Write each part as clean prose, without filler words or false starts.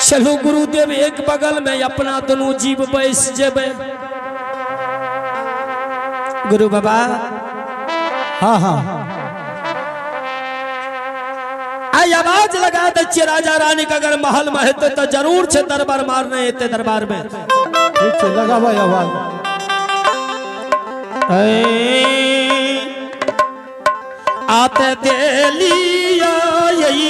चलो गुरुदेव एक बगल में अपना दोनों जीव बैस जेबे। गुरु बाबा हाँ हाँ आई आवाज लगा दे राजा रानी का अगर महल में है तो जरूर से दरबार मारने एते दरबार में। ठीक है लगा भाई आवाज। आते दिलिया यही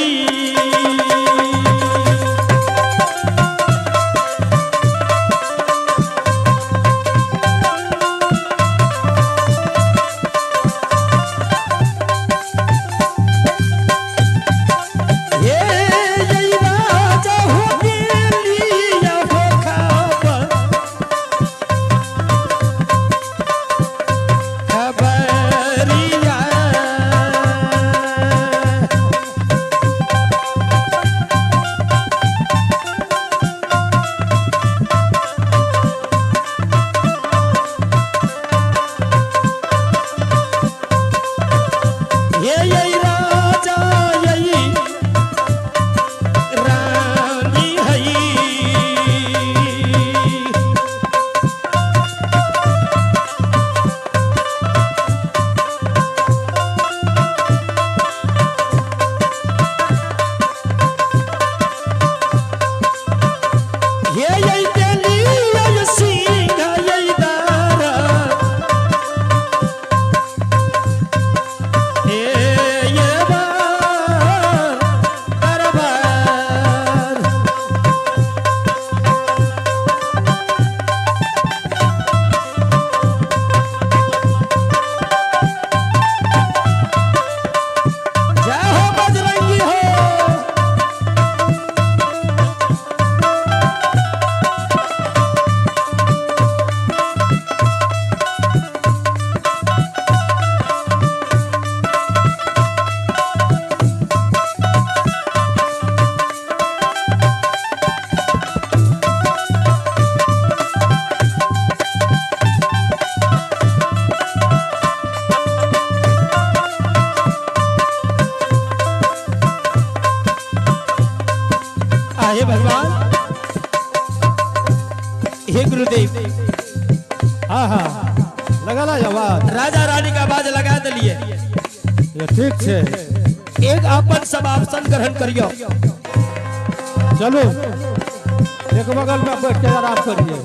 हे भगवान हे गुरुदेव। हाँ हाँ लगा ला आवाज। राजा रानी का आवाज लगा दिलिए। ये ठीक है। एक आपन सब आसन ग्रहण करियो। चलो एक बगल में बैठ के आराम करिए।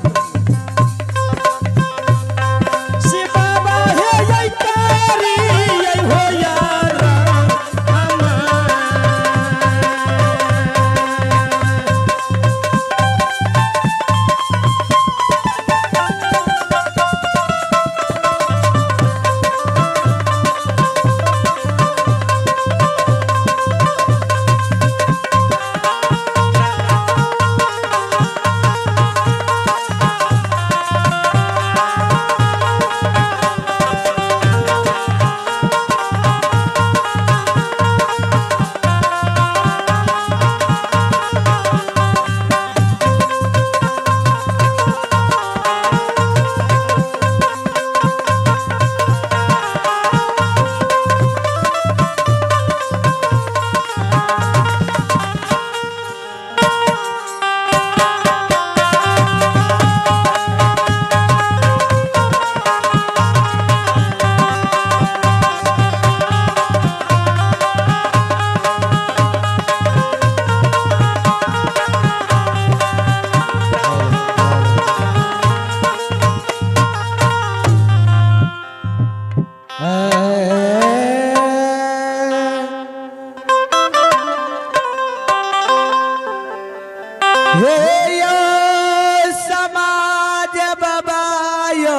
समाज बाबायो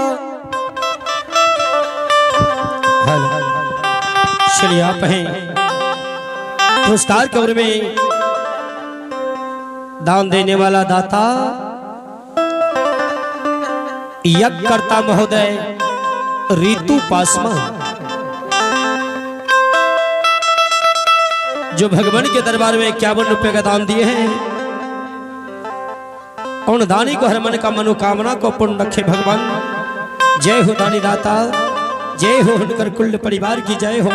चलिए आप हैं पुरस्कार कवर में दान देने वाला दाता यज्ञकर्ता महोदय ऋतु पासवान जो भगवान के दरबार में 51 रुपए का दान दिए हैं। और दानी को हर मन का मनोकामना को पूर्ण रखे भगवान। जय हो दानी दाता, जय हो उनकर कुल परिवार की जय हो,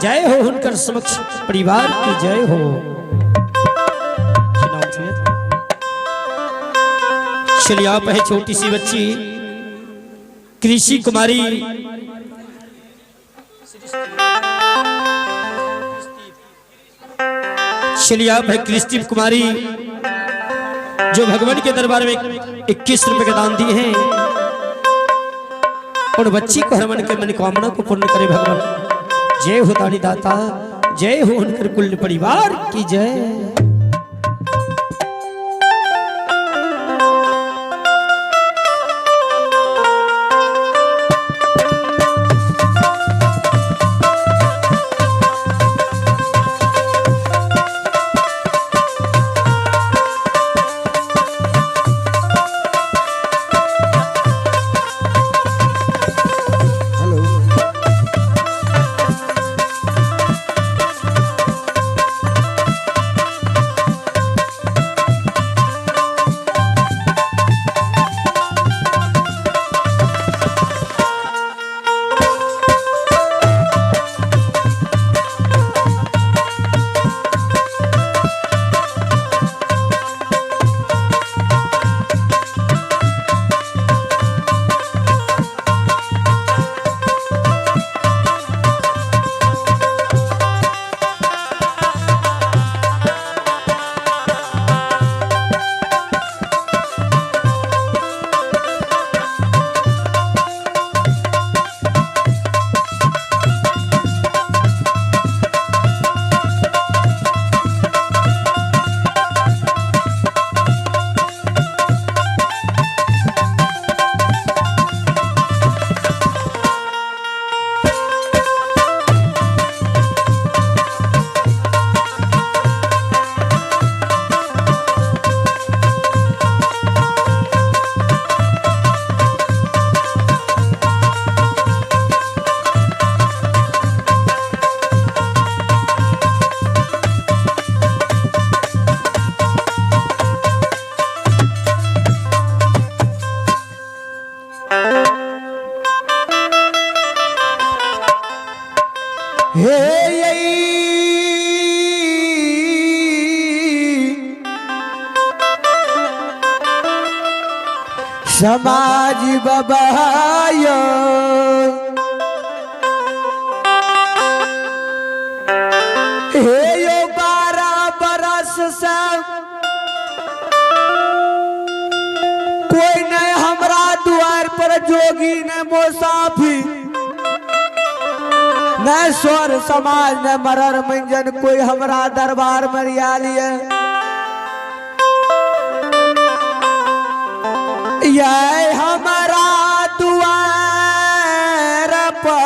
जय हो उनकर समक्ष परिवार की जय हो। चलिए आप है छोटी सी बच्ची कृषि कुमारी चलिए आप है कृष्णदीप कुमारी जो भगवान के दरबार में 21 रुपए का दान दिए हैं और बच्ची को हर मन के मनोकामना को पूर्ण करे भगवान। जय हो दानी दाता, जय हो उनकर कुल परिवार की जय। समाज बबायो हे यो 12 बरस से कोई नहीं हमरा द्वार पर जोगी न मुसाफिर न स्वर समाज न मरर मंजन कोई हमरा दरबार में रिया लिया ये हमारा द्वार पर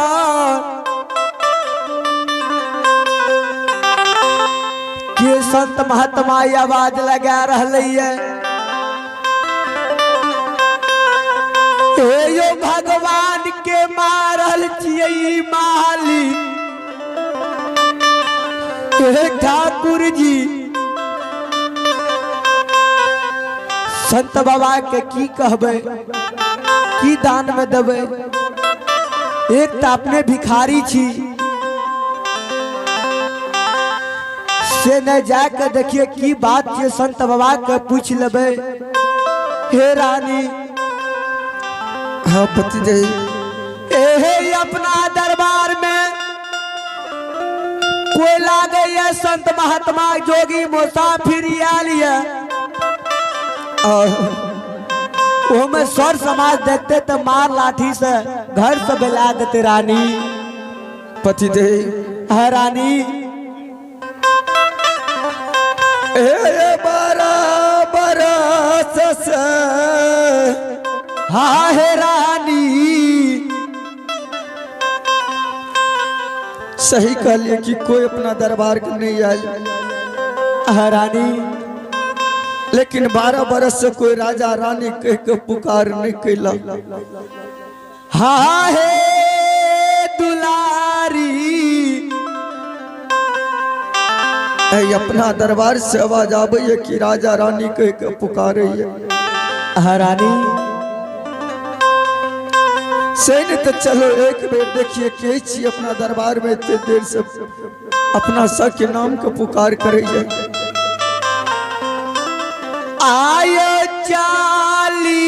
के संत महात्मा आवाज लगा रही है यो भगवान के मारल छियै माली ठाकुर जी संत बाबा के की कहबे की दान में देबे एक तो अपने भिखारी छी से न जाकर देखिए की बात ये संत बाबा के पूछ लेबे। हे रानी हाँ पतिदेव एहे अपना दरबार में कोई लागे ये संत महात्मा जोगी मुसाफिर आलिया वो में स्वर समाज देखते तो मार लाठी से घर से बुला देते रानी। पतिदेव है रानी 12 बरस से हाँ है रानी सही कहलिए कि कोई अपना दरबार के नहीं आई है रानी लेकिन 12 बरस से कोई राजा रानी कह के पुकार नहीं कैला। हाँ है दुलारी अपना दरबार से आवाज आवे है कि राजा रानी कह के पुकारे है रानी सही तो चलो एक बेर देखिए के छी अपना दरबार में इतने देर से अपना सा के नाम को पुकार करे आयो चाली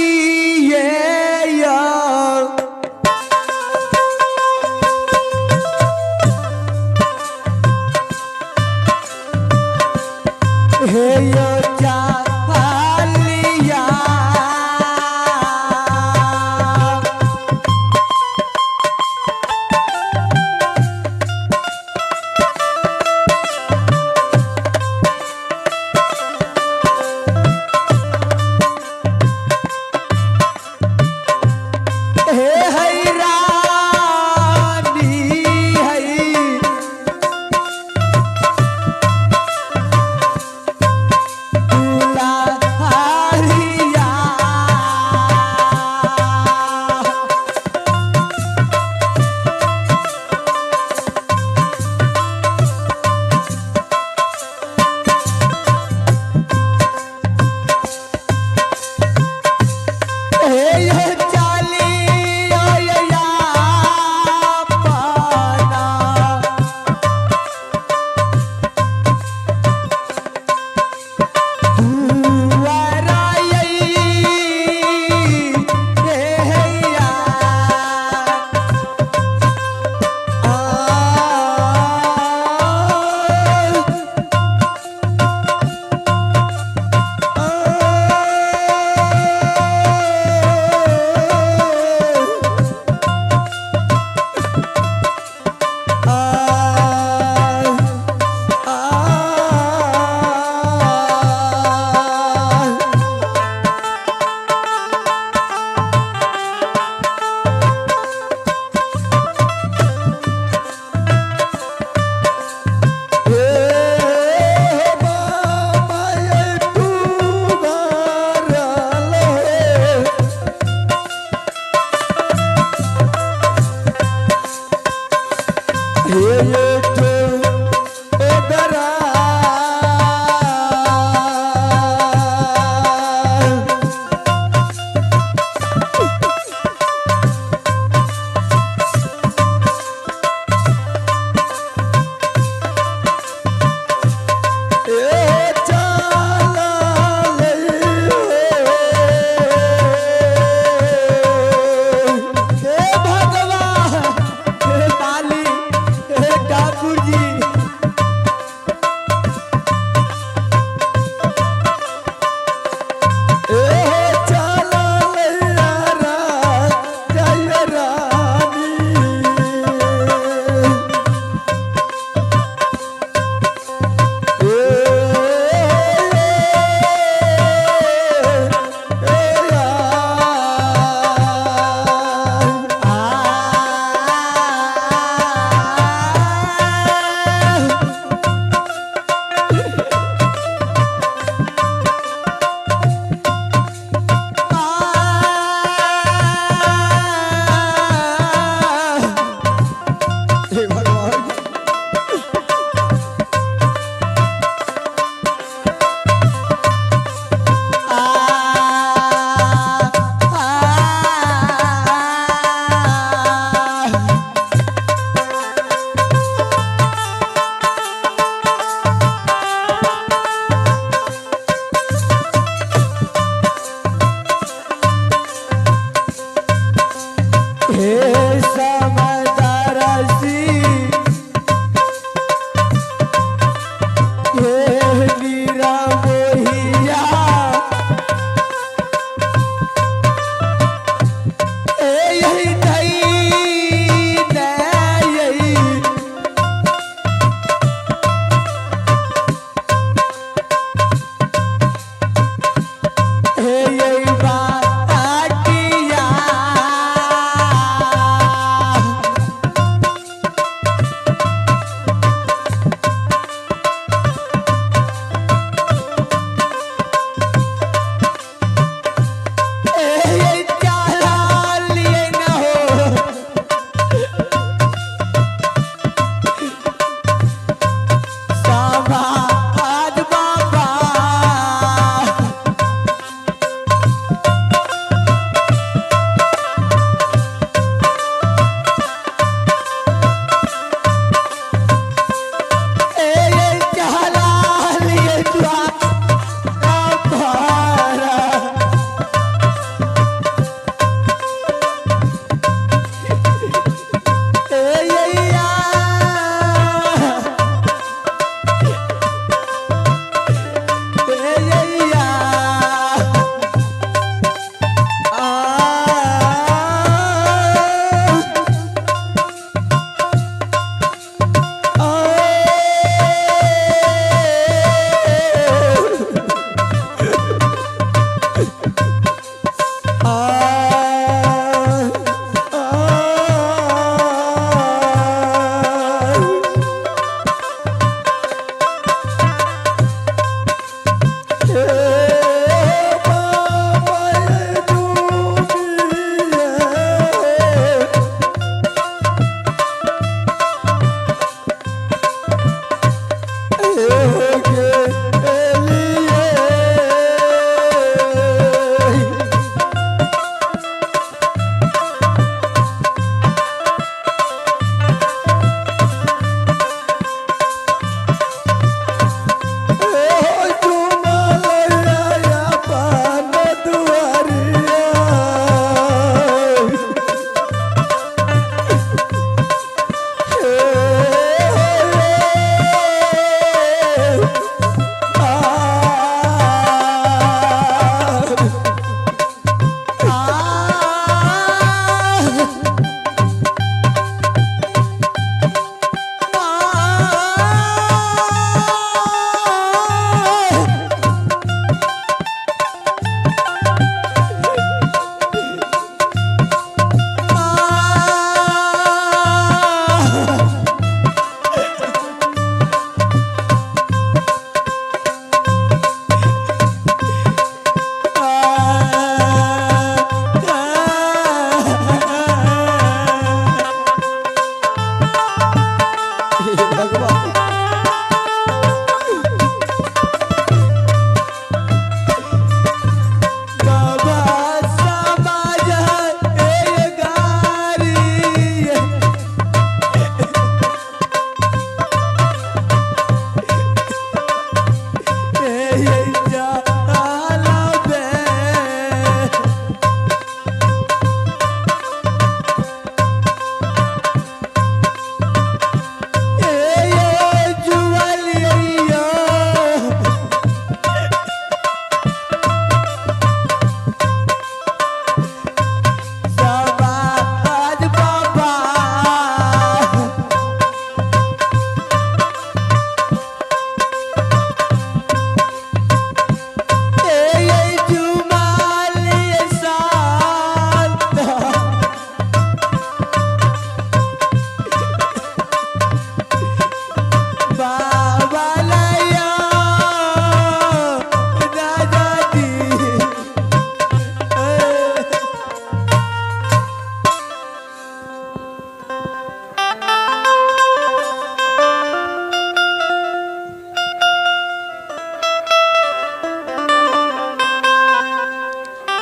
हे यो चालिया हे हई रानी हई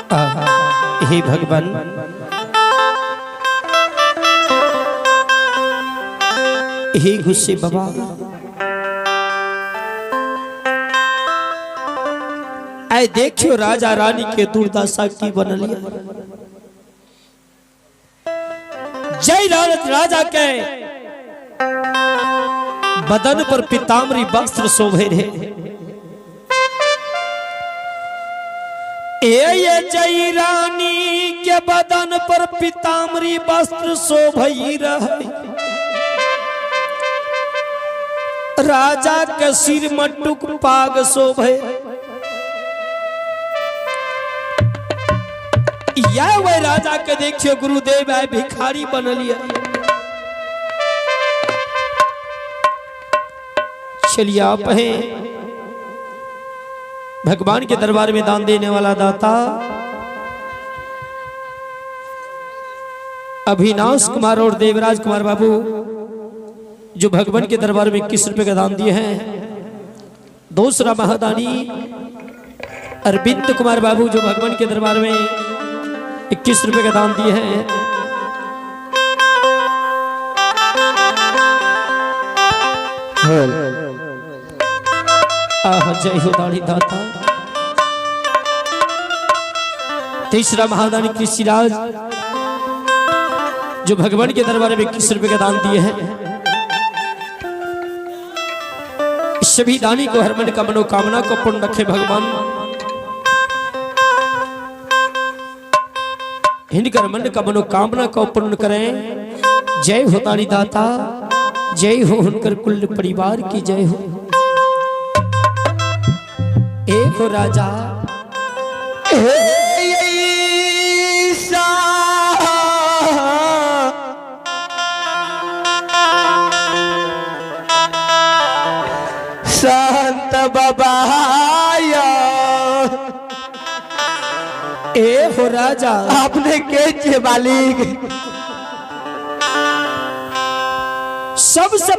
हे भगवान, हे गुस्से बाबा, आए देखियो राजा रानी के दुर्दशा की बनलिया। जय राजा के बदन पर पीताम्बरी वस्त्र शोभे रहे। ये जय रानी के बदन पर पीताम्बरी वस्त्र शोभई रहे। राजा के सिर मटुक पाग शोभे। यह वह राजा के देखियो गुरुदेव आए भिखारी बनलिया। चलिए आप हैं भगवान के दरबार में दान देने वाला दाता अभिनाश कुमार और देवराज कुमार बाबू जो भगवान के दरबार में 21 रुपए का दान दिए हैं। दूसरा महादानी अरविंद कुमार बाबू जो भगवान के दरबार में 21 रुपए का दान दिए हैं। जय हो दानी दाता। तीसरा महादानी कृषिराज जो भगवान के दरबार में 21 रुपए का दान दिए हैं। सभी दानी को हर मन का मनोकामना को पूर्ण रखे भगवान। इनकर मन का मनोकामना को पूर्ण करें। जय हो दानी दाता, जय हो उनकर कुल परिवार की जय हो। एक हो राजा संत बाबा ए हो राजा आपने के मालिक सबसे